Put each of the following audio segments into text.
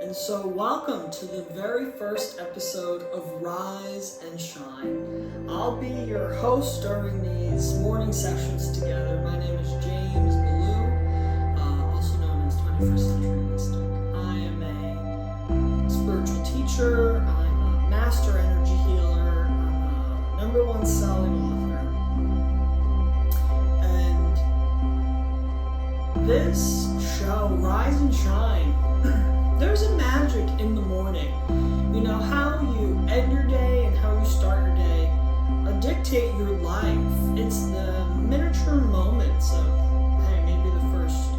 And so welcome to the very first episode of Rise and Shine. I'll be your host during these morning sessions together. My name is James Ballou, also known as 21stCenturyMystic. I am a spiritual teacher, I'm a master energy healer, I'm a #1 selling author. And this show, Rise and Shine, there's a magic in the morning. You know, how you end your day and how you start your day dictate your life. It's the miniature moments of, hey, maybe the first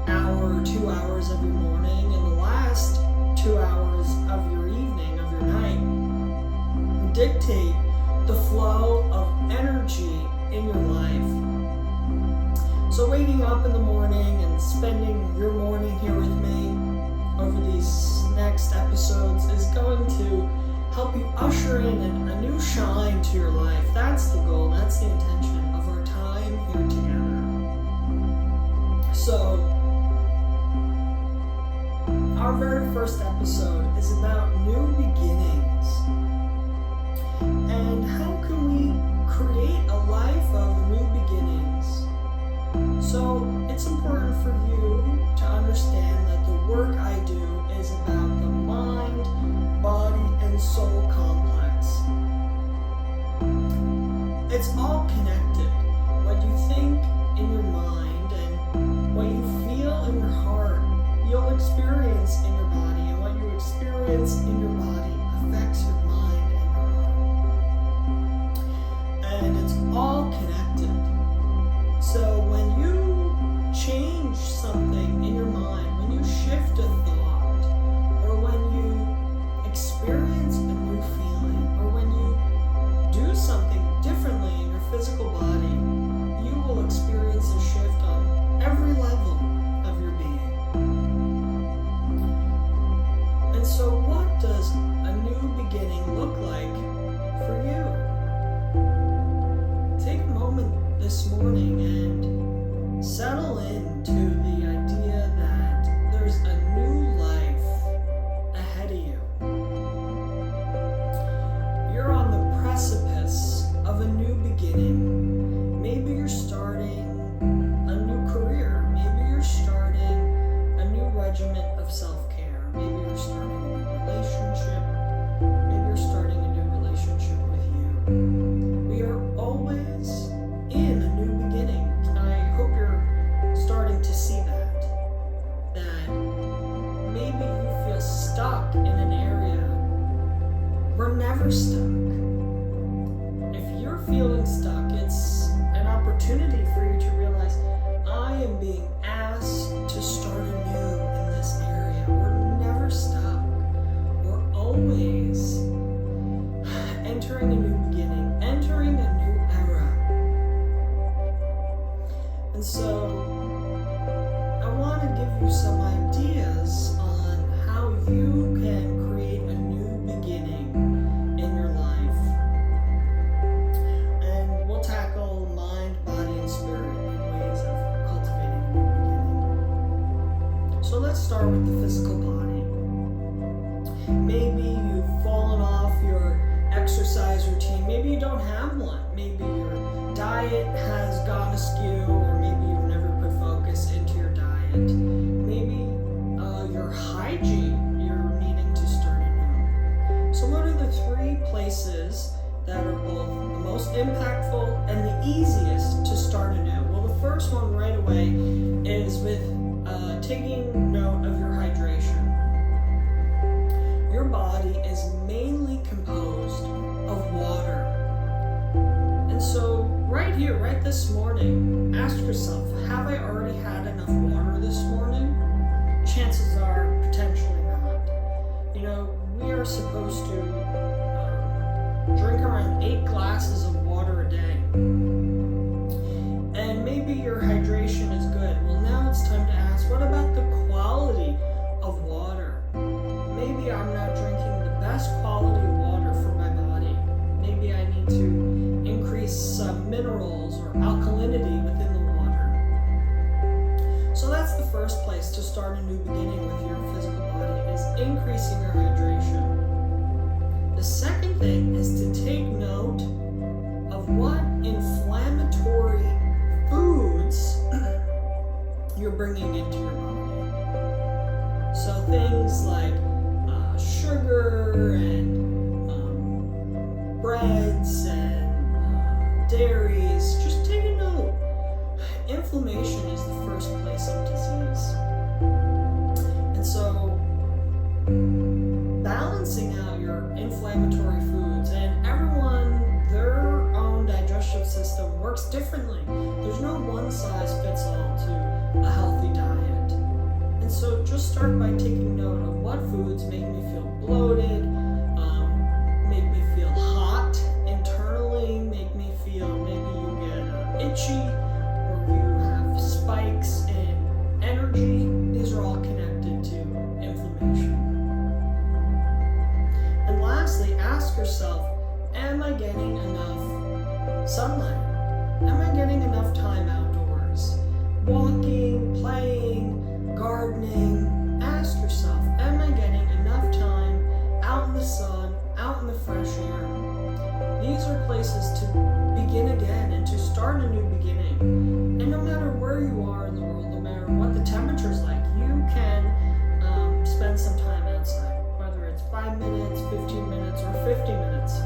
hour or 2 hours of your morning and the last 2 hours of your evening, of your night, dictate the flow of energy in your life. So waking up in the morning and spending your morning here with me over these next episodes is going to help you usher in a new shine to your life. That's the goal, that's the intention of our time here together. So, our very first episode is about new beginnings. And how can we create a life of new beginnings? So, it's important for you to understand that the work I do is about the mind, body, and soul complex. It's all connected. What you think in your mind and what you feel in your heart, you'll experience in your body, and what you experience in your body affects your mind and your heart. And it's all connected. So when you change something in your mind, when you shift a thought, or when you experience a new feeling, or when you do something differently in your physical body, you will experience a shift on every level of your being. And so what does a new beginning look like for you? Take a moment this morning and settle into the idea that there's a new life ahead of you. You're on the precipice of a new beginning. Maybe you're starting a new career. Maybe you're starting a new regimen of self-care. Maybe you're starting a new relationship. Maybe you're starting a new relationship with you. We are always in a new beginning. I hope you're starting to see that maybe you feel stuck in an area. We're never stuck. If you're feeling stuck, it's an opportunity for you to realize, I am being asked to start anew in this area. We're never stuck. We're always entering a new beginning, entering a new era. And so I want to give you some ideas on how you can create a new beginning in your life. And we'll tackle mind, body, and spirit in ways of cultivating a new beginning. So let's start with the physical body. Maybe you've fallen off your exercise routine. Maybe you don't have one. Maybe your diet has gone askew, or maybe you've never put focus into your diet. Maybe your hygiene, you're needing to start anew. So what are the 3 places that are both the most impactful and the easiest to start anew? Well, the first one right away is with taking note of your hydration. Your body is mainly composed of water. And so right here, right this morning, ask yourself, have I already had enough water this morning? Chances are potentially not. You know, we are supposed to drink around 8 glasses of water a day. And maybe your hydration is good. Well, now it's time to ask, what about the quality of water? Maybe I'm not drinking the best quality water for my body. Maybe I need to increase some minerals or alkalinity within the water. So that's the first place to start a new beginning with your physical body, is things like sugar and breads and dairies, just take a note. Inflammation is the first place of disease. And so balancing out your inflammatory foods, and everyone, their own digestive system works differently. There's no one size fits all to a healthy diet. And so just start by taking note of what foods make me feel bloated, make me feel hot internally, make me feel, maybe you get itchy, or you have spikes in energy. These are all connected to inflammation. And lastly, ask yourself, am I getting enough sunlight? Am I getting enough time outdoors? Walking, playing, gardening. Ask yourself, am I getting enough time out in the sun, out in the fresh air? These are places to begin again and to start a new beginning. And no matter where you are in the world, no matter what the temperature's like, you can spend some time outside, whether it's 5 minutes, 15 minutes, or 50 minutes.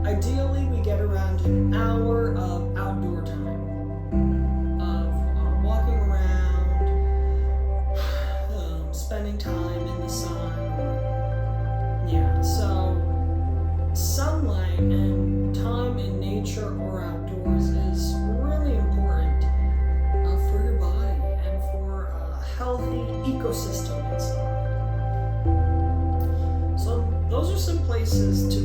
Ideally, we get around an hour of outdoor time, of walking around, spending time in the sun. So sunlight and time in nature or outdoors is really important for your body and for a healthy ecosystem inside. So those are some places to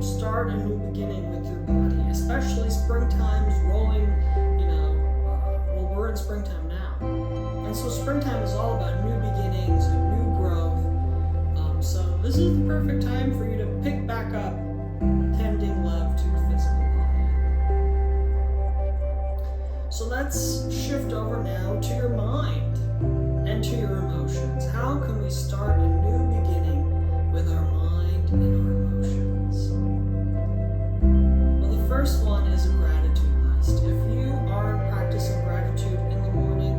start a new beginning with your body, especially springtime is rolling, well, we're in springtime now. And so springtime is all about new beginnings and new growth. So this is the perfect time for you to pick back up tending love to your physical body. So let's shift over now to your mind and to your emotions. How can we start a new beginning with our mind and our emotions? Well, the first one is a gratitude list. If you aren't practicing gratitude in the morning,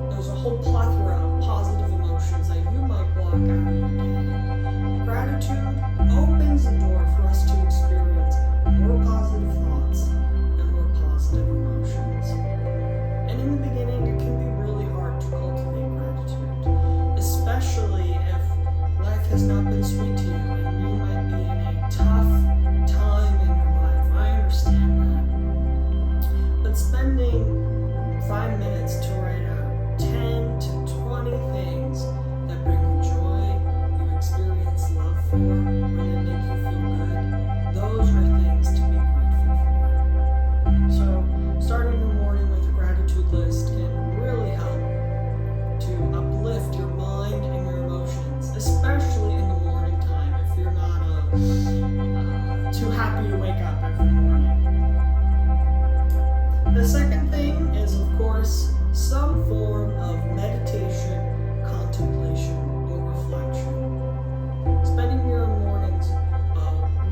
there's a whole plethora of positive emotions that you might block out of your day. Gratitude opens the door for us to experience more positive thoughts and more positive emotions. And in the beginning, it can be really hard to cultivate gratitude, especially if life has not been sweet to you and you might be in a tough time in your life. I understand that. But spending 5 minutes to write out 10 to 20 things that bring you joy, you experience love for, or that make you feel good, those are things to be grateful for. So starting the morning with a gratitude list can really help to uplift your mind and your emotions, especially in the morning time if you're not too happy to wake up every morning. The second thing is, of course, some form of meditation, contemplation, or reflection. Spending your mornings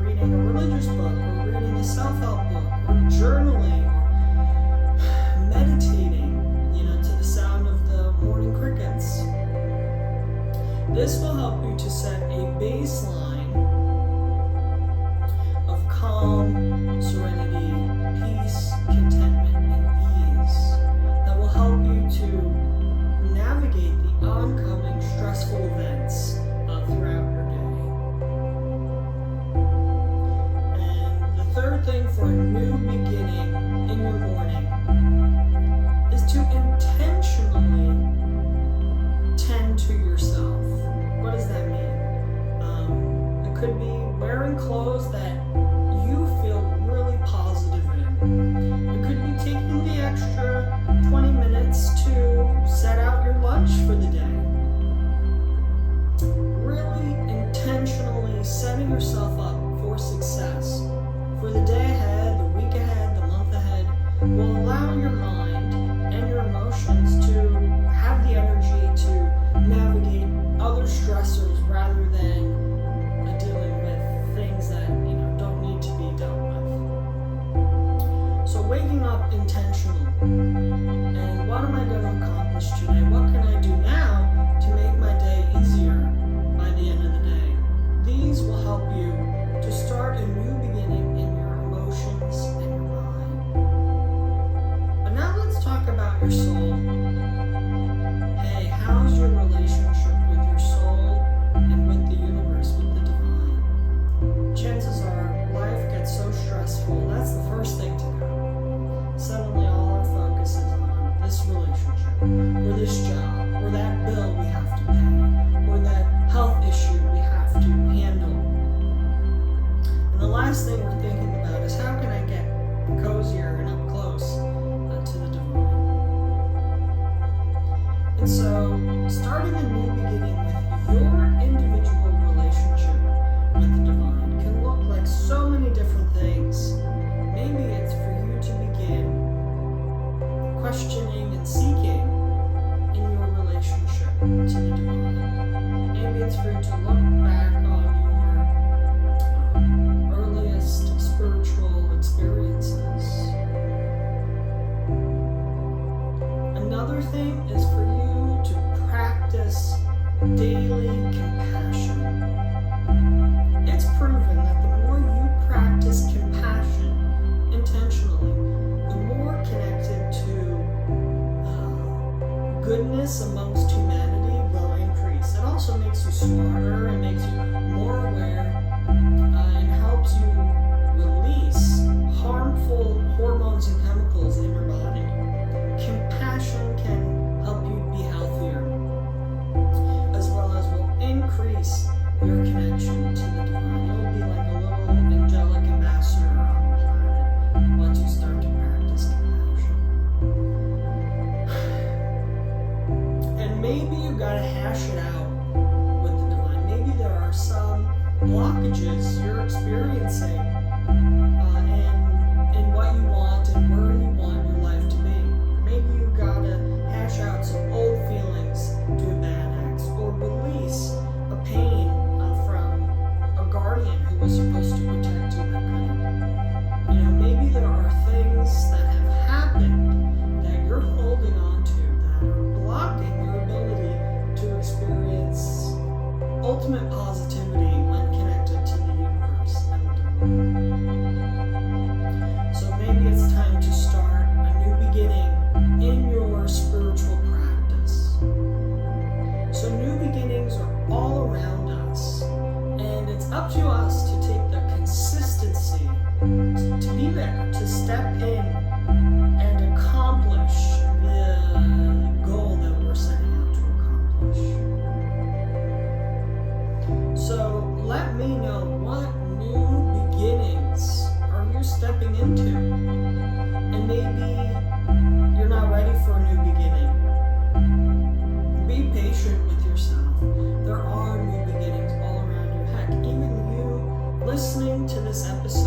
reading a religious book, or reading a self-help book, or journaling, or meditating, to the sound of the morning crickets. This will help you to set a baseline of calm, serenity, peace, contentment, and ease that will help you to navigate the oncoming stressful events throughout your day. And the third thing for a new beginning in your morning is to intentionally tend to yourself. What does that mean? It could be wearing clothes that you feel really positive in. It could be taking the extra 20 minutes to set out your lunch for the day. Really intentionally setting yourself up for success for the day ahead, the week ahead, the month ahead will allow your mind and your emotions to have the energy to navigate other stressors rather than dealing with things that starting a new beginning with your individual relationship with the divine can look like so many different things. Maybe it's for you to begin questioning and seeking in your relationship to the divine. Maybe it's for you to look back on your earliest spiritual experiences. Another thing is for you to practice daily compassion. It's proven that the more you practice compassion intentionally, the more connected to goodness amongst humanity will increase. It also makes you smarter, it makes you more aware, and helps you release harmful hormones and chemicals in your body. Compassion can help you be healthier, as well as will increase your connection to the divine. You'll be like a little angelic ambassador on the planet once you start to practice compassion. And maybe you gotta hash it out with the divine. Maybe there are some blockages you're experiencing in what you want and where you want your life to be. Maybe you gotta hash out some old feelings due to bad acts, or release a pain from a guardian who was supposed to protect you that couldn't. Maybe there are things that have happened that you're holding on to that are blocking your ability to experience ultimate positivity when connected to the universe and the divine. So maybe it's time to start a new beginning in your spiritual practice. So new beginnings are all around us, and it's up to us to take the consistency to be there, to step in and accomplish the goal that we're setting out to accomplish. So let me know, what new beginnings are you stepping into? And maybe you're not ready for a new beginning. Be patient with yourself. There are new beginnings all around you. Heck, even you listening to this episode